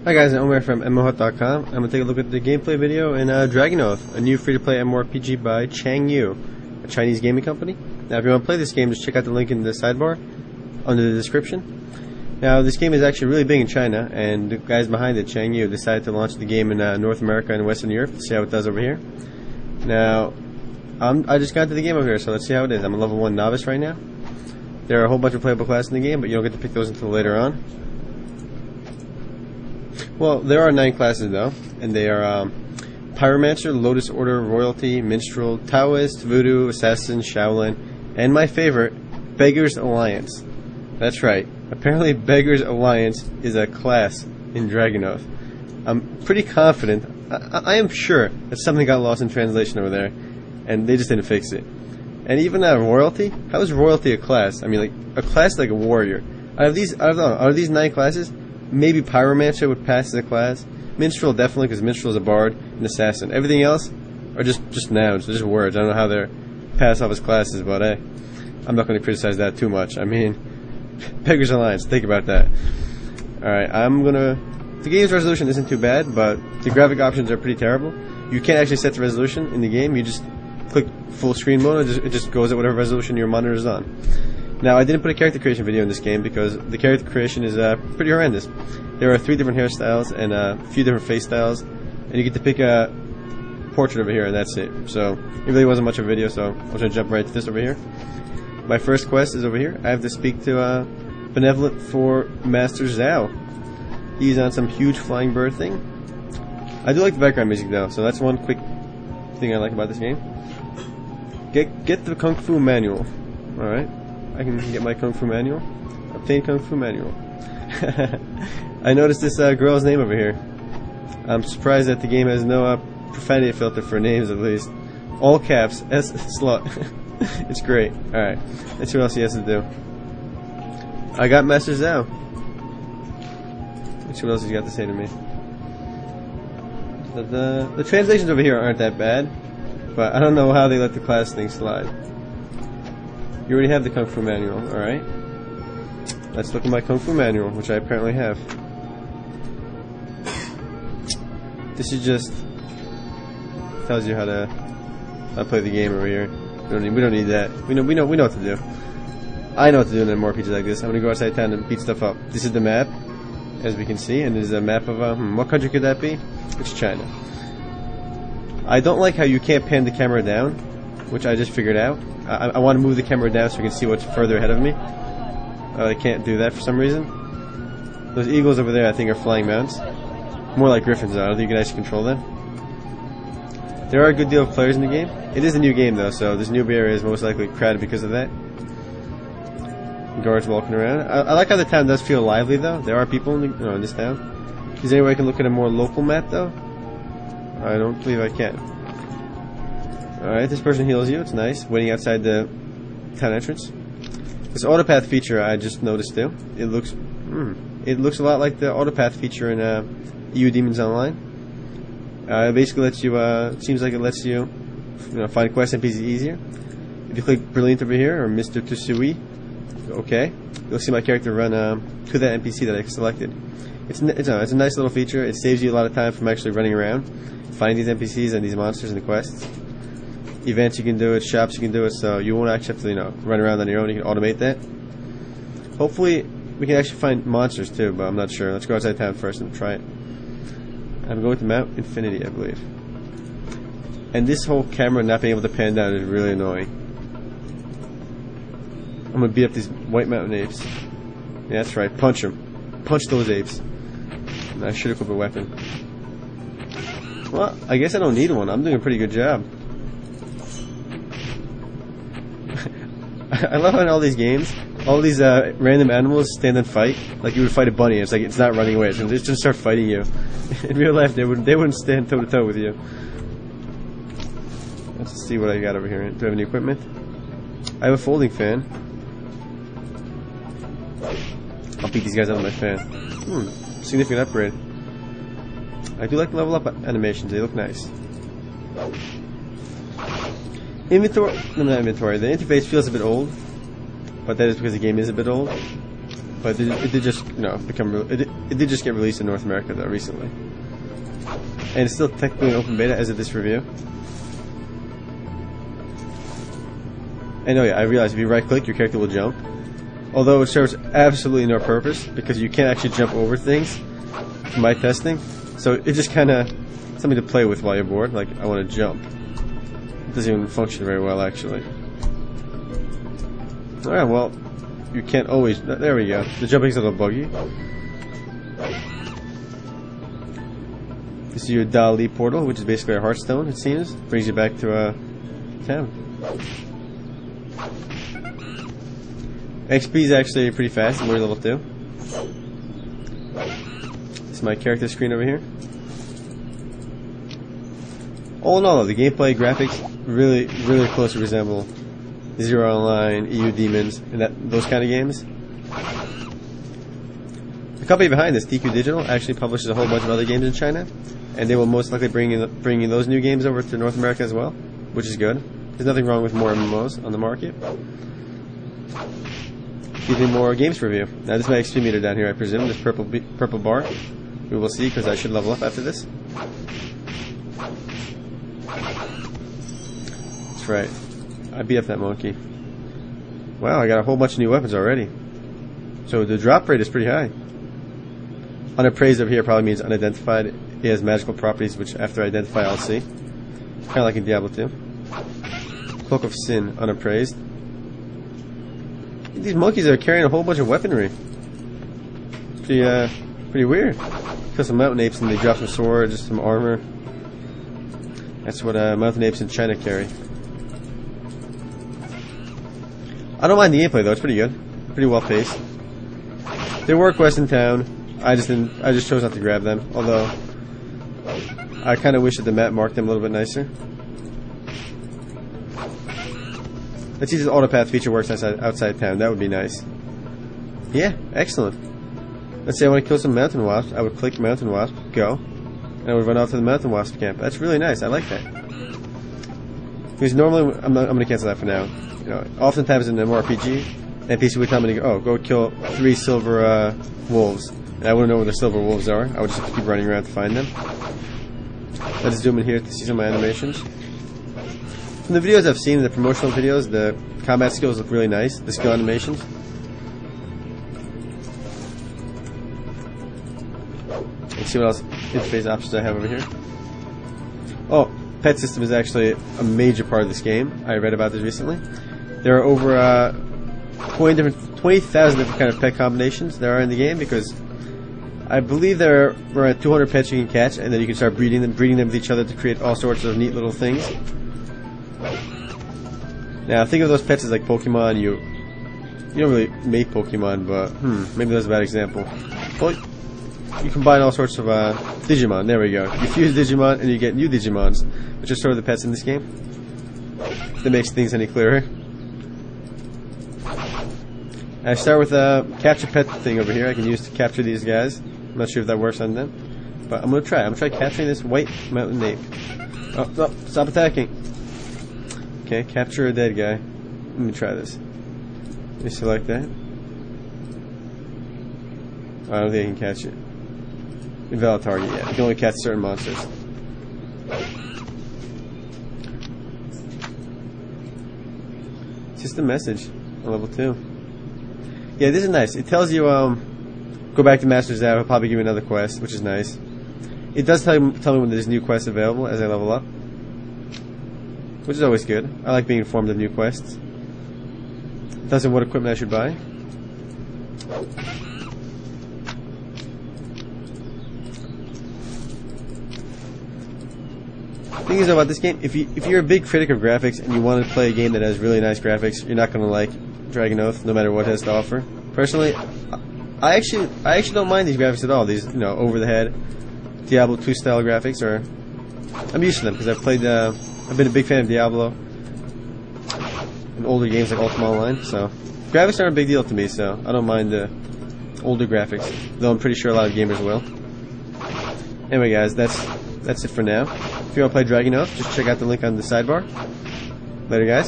Hi guys, I'm Omar from MMOHut.com. I'm going to take a look at the gameplay video in Dragon Oath, a new free-to-play MMORPG by Changyu, a Chinese gaming company. Now if you want to play this game, just check out the link in the sidebar under the description. Now this game is actually really big in China, and the guys behind it, Changyu, decided to launch the game in North America and Western Europe to see how it does over here. Now, I just got into the game over here, so let's see how it is. I'm a level 1 novice right now. There are a whole bunch of playable classes in the game, but you don't get to pick those until later on. Well, there are 9 classes though, and they are Pyromancer, Lotus Order, Royalty, Minstrel, Taoist, Voodoo, Assassin, Shaolin, and my favorite, Beggar's Alliance. That's right. Apparently Beggar's Alliance is a class in Dragon Oath. I'm pretty confident, I am sure that something got lost in translation over there, and they just didn't fix it. And even Royalty? How is Royalty a class? I mean, like, a class like a warrior. Out of these 9 classes, maybe Pyromancer would pass as a class. Minstrel definitely, because Minstrel is a bard, and Assassin. Everything else are just nouns, they're just words. I don't know how they're passed off as classes, but hey, I'm not going to criticize that too much. I mean, Beggar's Alliance, think about that. Alright, the game's resolution isn't too bad, but the graphic options are pretty terrible. You can't actually set the resolution in the game, you just click full screen mode, it just goes at whatever resolution your monitor is on. Now, I didn't put a character creation video in this game because the character creation is pretty horrendous. There are 3 different hairstyles and a few different face styles, and you get to pick a portrait over here, and that's it. So, it really wasn't much of a video, so I'm going to jump right to this over here. My first quest is over here. I have to speak to Benevolent for Master Zhao. He's on some huge flying bird thing. I do like the background music though, so that's one quick thing I like about this game. Get the Kung Fu manual. Alright. I can get my Kung Fu manual. Obtain Kung Fu manual. I noticed this girl's name over here. I'm surprised that the game has no profanity filter for names, at least. All caps, S slut. It's great. Alright, let's see what else he has to do. I got Master Zhao. Let's see what else he's got to say to me. The translations over here aren't that bad, but I don't know how they let the class thing slide. You already have the Kung Fu manual, alright. Let's look at my Kung Fu manual, which I apparently have. This is just tells you how to play the game over here. We don't need that. We know what to do. I know what to do in MMORPGs like this. I'm gonna go outside town and beat stuff up. This is the map, as we can see, and there's a map of what country could that be? It's China. I don't like how you can't pan the camera down, which I just figured out. I want to move the camera down so you can see what's further ahead of me. I can't do that for some reason. Those eagles over there, I think, are flying mounts. More like griffins, though. I don't think you can actually control them. There are a good deal of players in the game. It is a new game, though, so this newbie area is most likely crowded because of that. Guards walking around. I like how the town does feel lively, though. There are people in this town. Is there any way I can look at a more local map, though? I don't believe I can. Alright, this person heals you. It's nice. Waiting outside the town entrance. This autopath feature I just noticed too. It looks a lot like the autopath feature in EU Demons Online. It basically lets you seems like it lets you find quest NPCs easier. If you click Brilliant over here or Mr. Tsui, okay, you'll see my character run to that NPC that I selected. It's a nice little feature. It saves you a lot of time from actually running around, finding these NPCs and these monsters and the quests. Events you can do it, shops you can do it, so you won't actually have to run around on your own. You can automate that. Hopefully we can actually find monsters too, but I'm not sure. Let's go outside town first and try it. I'm going to Mount Infinity, I believe. And this whole camera not being able to pan down is really annoying. I'm gonna beat up these White Mountain apes. Yeah, that's right. Punch them. Punch those apes. I should equip a weapon. Well, I guess I don't need one. I'm doing a pretty good job. I love how in all these games, all these random animals stand and fight. Like you would fight a bunny. It's like it's not running away. It's just start fighting you. In real life, they wouldn't stand toe to toe with you. Let's see what I got over here. Do I have any equipment? I have a folding fan. I'll beat these guys out with my fan. Significant upgrade. I do like the level up animations. They look nice. Inventory, no, not inventory. The interface feels a bit old, but that is because the game is a bit old. but it did just it did just get released in North America though recently, and it's still technically an open beta as of this review. And oh yeah, I realized if you right click, your character will jump, although it serves absolutely no purpose because you can't actually jump over things from my testing. So it just kind of something to play with while you're bored. Like I want to jump. It doesn't even function very well actually. Alright, well, you can't always. There we go. The jumping's a little buggy. This is your Dali portal, which is basically a Hearthstone, it seems. Brings you back to town. XP is actually pretty fast. I'm already level 2. This is my character screen over here. All in all, the gameplay graphics really closely resemble Zero Online, EU Demons, and those kind of games. The company behind this, DQ Digital, actually publishes a whole bunch of other games in China, and they will most likely bring in those new games over to North America as well, which is good. There's nothing wrong with more MMOs on the market. Giving more games review. Now this is my XP meter down here, I presume. This purple bar. We will see, because I should level up after this. That's right. I beat up that monkey. Wow, I got a whole bunch of new weapons already. So the drop rate is pretty high. Unappraised over here probably means unidentified. It has magical properties, which after I identify I'll see. Kind of like in Diablo 2. Cloak of Sin, unappraised. These monkeys are carrying a whole bunch of weaponry. Pretty weird. Kill some mountain apes and they drop some swords, just some armor. That's what mountain apes in China carry. I don't mind the gameplay though; it's pretty good, pretty well paced. There were quests in town. I just chose not to grab them. Although I kind of wish that the map marked them a little bit nicer. Let's see if this autopath feature works outside town. That would be nice. Yeah, excellent. Let's say I want to kill some mountain wasps. I would click mountain wasp, go, and I would run off to the mountain wasp camp. That's really nice. I like that. Because normally I'm going to cancel that for now. You know, oftentimes in an MMORPG, NPC would tell me to go kill 3 silver wolves, and I wouldn't know where the silver wolves are. I would just have to keep running around to find them. Let's zoom in here to see some of my animations. From the videos I've seen, the promotional videos, the combat skills look really nice. The skill animations. Let's see what else interface options I have over here. Oh, pet system is actually a major part of this game. I read about this recently. There are over 20,000 different kind of pet combinations there are in the game, because I believe there are around 200 pets you can catch, and then you can start breeding them with each other to create all sorts of neat little things. Now, think of those pets as like Pokemon. You don't really make Pokemon, but maybe that's a bad example. Well, you combine all sorts of Digimon. There we go. You fuse Digimon, and you get new Digimons, which are sort of the pets in this game. If that makes things any clearer. I start with a capture pet thing over here I can use to capture these guys. I'm not sure if that works on them, but I'm going to try. I'm going to try capturing this white mountain ape. Oh, stop attacking. Okay, capture a dead guy. Let me try this. Let me select that. Oh, I don't think I can catch it. Invalid target, yeah. You can only catch certain monsters. It's just a message on level 2. Yeah, this is nice. It tells you, go back to Master's Out. He'll probably give you another quest, which is nice. It does tell me when there's new quests available as I level up, which is always good. I like being informed of new quests. It tells me what equipment I should buy. The thing is about this game, if you're a big critic of graphics and you want to play a game that has really nice graphics, you're not going to like Dragon Oath, no matter what it has to offer. Personally, I actually don't mind these graphics at all. These, over the head Diablo 2 style graphics I'm used to them because I've been a big fan of Diablo and older games like Ultima Online. So graphics aren't a big deal to me. So I don't mind the older graphics, though I'm pretty sure a lot of gamers will. Anyway, guys, that's it for now. If you want to play Dragon Oath, just check out the link on the sidebar. Later, guys.